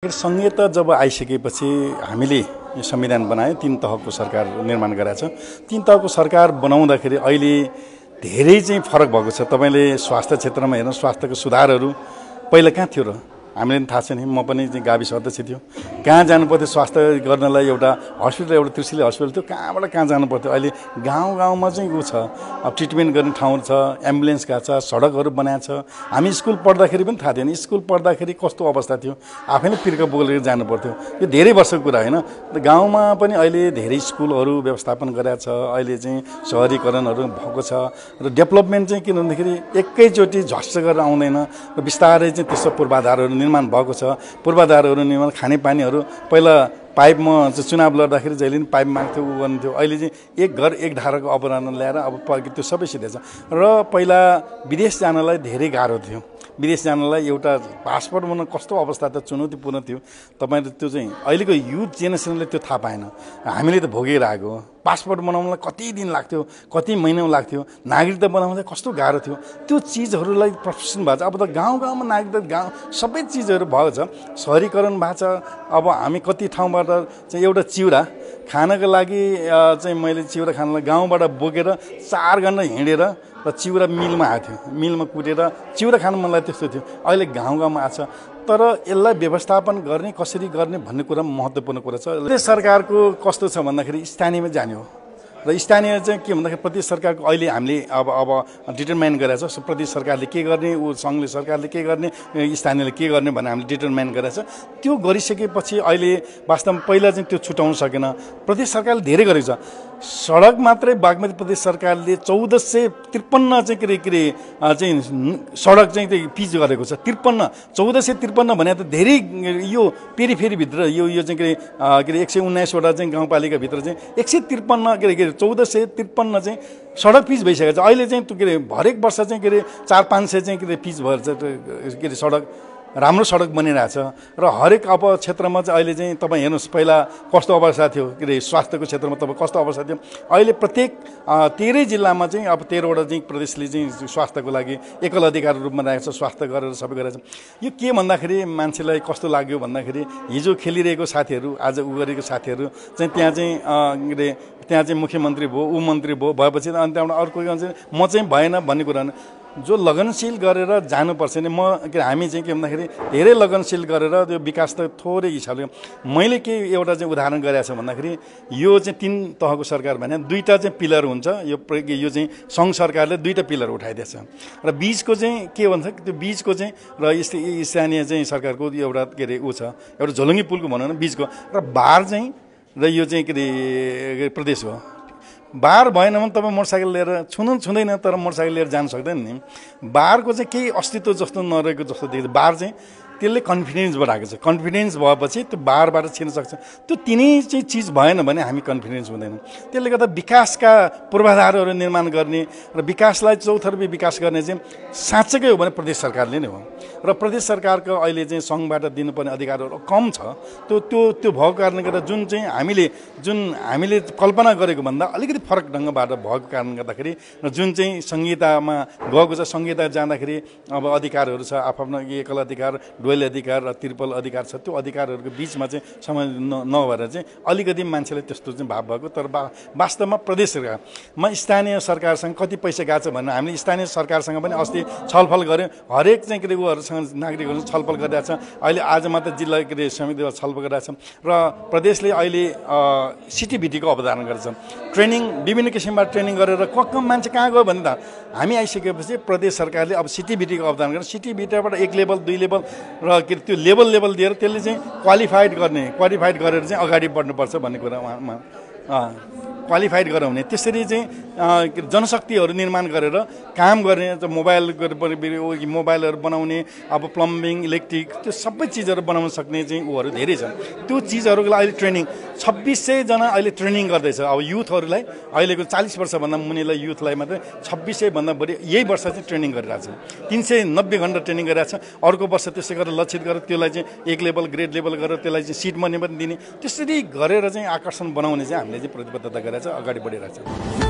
संहिता जब आइसकेपछि हामीले यो संविधान बनायो, 3 तहको सरकार निर्माण गरेका छ। 3 तहको सरकार बनाउँदाखेरि अहिले धेरै चाहिँ फरक भएको छ। तपाईले स्वास्थ्य क्षेत्रमा हेर्नु, स्वास्थ्यको सुधारहरू पहिला कहाँ थियो र हामीले पनि थाहा छैन। म पनि चाहिँ गाविस अध्यक्ष थियो, कहाँ जानु पर्थ्यो स्वास्थ्य गर्नलाई, एउटा हस्पिटल, एउटा त्रिशुली हस्पिटल थियो, कहाँबाट कहाँ जानु पर्थ्यो। अहिले गाउँ गाउँमा चाहिँ उ छ, अब ट्रिटमेन्ट गर्ने ठाउँहरू छ, एम्बुलेन्स गएको छ, सडकहरू बनाएको छ। हामी स्कुल पढ्दाखेरि पनि थाहा थिएन, स्कुल पढ्दाखेरि कस्तो अवस्था थियो, आफैले पिर्का बोकेर जानु पर्थ्यो। यो धेरै वर्षको कुरा होइन। गाउँमा पनि अहिले धेरै स्कुलहरू व्यवस्थापन गरेका छ। अहिले चाहिँ शहरीकरणहरू भएको छ र डेभलपमेन्ट चाहिँ किन भन्दाखेरि एकैचोटि झस्स गरेर आउँदैन र बिस्तारै चाहिँ त्यसको पूर्वाधारहरू निर्माण भएको छ। पूर्वाधारहरू निर्माण, खानेपानीहरू पहिला पाइपमा चुनाव लड्दाखेरि जहिले पनि पाइप माग्थ्यो, उ गर्न्थ्यो। अहिले चाहिँ एक घर एक धाराको अपराह्न ल्याएर अब त्यो सबै सिधै छ। र पहिला विदेश जानलाई धेरै गाह्रो थियो। विदेश जानलाई एउटा पासपोर्ट बनाउन कस्तो अवस्था त चुनौतीपूर्ण थियो। तपाईँले त्यो चाहिँ अहिलेको युथ जेनेरेसनले त्यो थाहा पाएन। हामीले त भोगेर आएको। पासपोर्ट बनाउनलाई कति दिन लाग्थ्यो, कति महिना लाग्थ्यो, नागरिकता बनाउँदा कस्तो गाह्रो थियो। त्यो चिजहरूलाई प्रोफेसन भएको छ। अब त गाउँ गाउँमा नागरिकता, गाउँ सबै चिजहरू भएको छ, शहरीकरण भएको छ। अब हामी कति ठाउँबाट चाहिँ एउटा चिउरा खानको लागि चाहिँ मैले चिउरा खानलाई गाउँबाट बोकेर 4 घन्टा हिँडेर र चिउरा मिलमा आएको थियो, मिलमा कुटेर चिउरा खानु मलाई त्यस्तो थियो। अहिले गाउँ गाउँमा आएको छ। तर यसलाई व्यवस्थापन गर्ने, कसरी गर्ने भन्ने कुरा महत्त्वपूर्ण कुरा छ। प्रदेश सरकारको कस्तो छ भन्दाखेरि स्थानीयमा जाने हो र स्थानीय चाहिँ के भन्दाखेरि प्रदेश सरकारको अहिले हामीले अब डिटरमाइन गरेको छ। प्रदेश सरकारले के गर्ने, ऊ सङ्घले सरकारले के गर्ने, स्थानीयले के गर्ने भनेर हामीले डिटरमाइन गरेको छ। त्यो गरिसकेपछि अहिले वास्तवमा पहिला चाहिँ त्यो छुटाउन सकेन। प्रदेश सरकारले धेरै गरेको छ। सडक मात्रै बागमती प्रदेश सरकारले 1453 चाहिँ के चाहिँ सडक चाहिँ पिच गरेको छ। 1453 भने त धेरै। यो पेरिफेरीभित्र यो चाहिँ के अरे 119 वटा चाहिँ गाउँपालिकाभित्र चाहिँ 153 1453 चाहिँ सडक पिच भइसकेको छ। अहिले चाहिँ के अरे हरेक वर्ष चाहिँ के अरे 400-500 चाहिँ के अरे पिच भएर के अरे सडक, राम्रो सडक बनिरहेछ। र हरेक अब क्षेत्रमा चाहिँ अहिले चाहिँ तपाईँ हेर्नुहोस्, पहिला कस्तो अवस्था थियो, के अरे स्वास्थ्यको क्षेत्रमा तपाईँ कस्तो अवस्था थियो। अहिले प्रत्येक 13 जिल्लामा चाहिँ अब 13वटा चाहिँ प्रदेशले चाहिँ स्वास्थ्यको लागि एकल अधिकार रूपमा राखेको छ। स्वास्थ्य गरेर सबै गरेको छ। यो के भन्दाखेरि मान्छेलाई कस्तो लाग्यो भन्दाखेरि हिजो खेलिरहेको साथीहरू, आज उ गरेको साथीहरू चाहिँ त्यहाँ चाहिँ के अरे त्यहाँ चाहिँ मुख्यमन्त्री भयो, ऊ मन्त्री भयो, भएपछि अनि त्यहाँबाट अर्को म चाहिँ भएन भन्ने कुरा होइन। जो लगनशील गरेर जानुपर्छ नि। हामी चाहिँ के भन्दाखेरि धेरै लगनशील गरेर त्यो विकास त थोरै हिसाबले मैले के एउटा चाहिँ उदाहरण गरेको छ भन्दाखेरि यो चाहिँ 3 तहको सरकार भने 2टा चाहिँ पिलर हुन्छ। यो चाहिँ सङ्घ सरकारले 2टा पिलर उठाइदिएछ र बीचको चाहिँ के भन्छ, त्यो बीचको चाहिँ र स्थानीय चाहिँ सरकारको एउटा के अरे ऊ छ, एउटा झोलुङ्गी पुलको भनौँ न बीचको, र बार चाहिँ र यो चाहिँ के अरे प्रदेश हो। बार भएन भने तपाईँ मोटरसाइकल लिएर छुँदैन, तर मोटरसाइकल लिएर जान सक्दैन नि। बारको चाहिँ केही अस्तित्व जस्तो नरहेको जस्तो देखिन्छ। बार चाहिँ त्यसले कन्फिडेन्स बढाएको छ। कन्फिडेन्स भएपछि त्यो बारबाट छिर्न सक्छ। त्यो तिनै चाहिँ चिज भएन भने हामी कन्फिडेन्स हुँदैन। त्यसले गर्दा विकासका पूर्वाधारहरू निर्माण गर्ने र विकासलाई चौतर्फी विकास गर्ने चाहिँ साँच्चैकै हो भने प्रदेश सरकारले नै हो। र प्रदेश सरकारको अहिले चाहिँ सङ्घबाट दिनुपर्ने अधिकारहरू कम छ। त्यो भएको कारणले गर्दा जुन हामीले कल्पना गरेको भन्दा अलिकति फरक ढङ्गबाट भएको कारणले गर्दाखेरि र जुन चाहिँ संहितामा गएको छ, संहिता जाँदाखेरि अब अधिकारहरू छ, आफ्नो एकल अधिकार, डुअल अधिकार र ट्रिपल अधिकार छ। त्यो अधिकारहरूको बिचमा चाहिँ समय नभएर चाहिँ अलिकति मान्छेले त्यस्तो चाहिँ भाव भएको। तर वास्तवमा प्रदेश सरकारमा स्थानीय सरकारसँग कति पैसा गएको छ भनेर हामीले स्थानीय सरकारसँग पनि अस्ति छलफल गऱ्यौँ। हरेक चाहिँ के अरे उहरूसँग नागरिकहरू छलफल गरिरहेको छ। अहिले आज मात्र जिल्ला के अरे समितिमा छलफल गरिरहेको छ। र प्रदेशले अहिले सिटिभिटीको अवधारणा गरेको छ। ट्रेनिङ विभिन्न किसिमबाट ट्रेनिङ गरेर कम मान्छे कहाँ गयो भने त हामी आइसकेपछि प्रदेश सरकारले अब सिटिभिटीको अवधारणा गरेर सिटिभिटीबाट 1 लेभल 2 लेभल र के त्यो लेभल दिएर त्यसले चाहिँ क्वालिफाइड गरेर चाहिँ अगाडि बढ्नुपर्छ भन्ने कुरा उहाँमा क्वालिफाइड गराउने। त्यसरी चाहिँ जनशक्तिहरू निर्माण गरेर काम गर्ने, मोबाइलहरू बनाउने, अब प्लम्बिङ, इलेक्ट्रिक, त्यो सबै चिजहरू बनाउन सक्ने चाहिँ उहरू धेरै छन्। त्यो चिजहरूको लागि अहिले ट्रेनिङ 2600 जना अहिले ट्रेनिङ गर्दैछ। अब युथहरूलाई अहिलेको 40 वर्षभन्दा मुनिलाई युथलाई मात्रै 2600 भन्दा बढी यही वर्ष चाहिँ ट्रेनिङ गरिरहेको छ। 390 घन्टा ट्रेनिङ गरिरहेको छ। अर्को वर्ष त्यसै गरेर लक्षित गरेर त्यसलाई चाहिँ 1 लेभल ग्रेड लेभल गरेर त्यसलाई चाहिँ सिट मनी पनि दिने, त्यसरी गरेर चाहिँ आकर्षण बनाउने चाहिँ हामीले चाहिँ प्रतिबद्धता गरेर अगाडि बढिरहेको छ।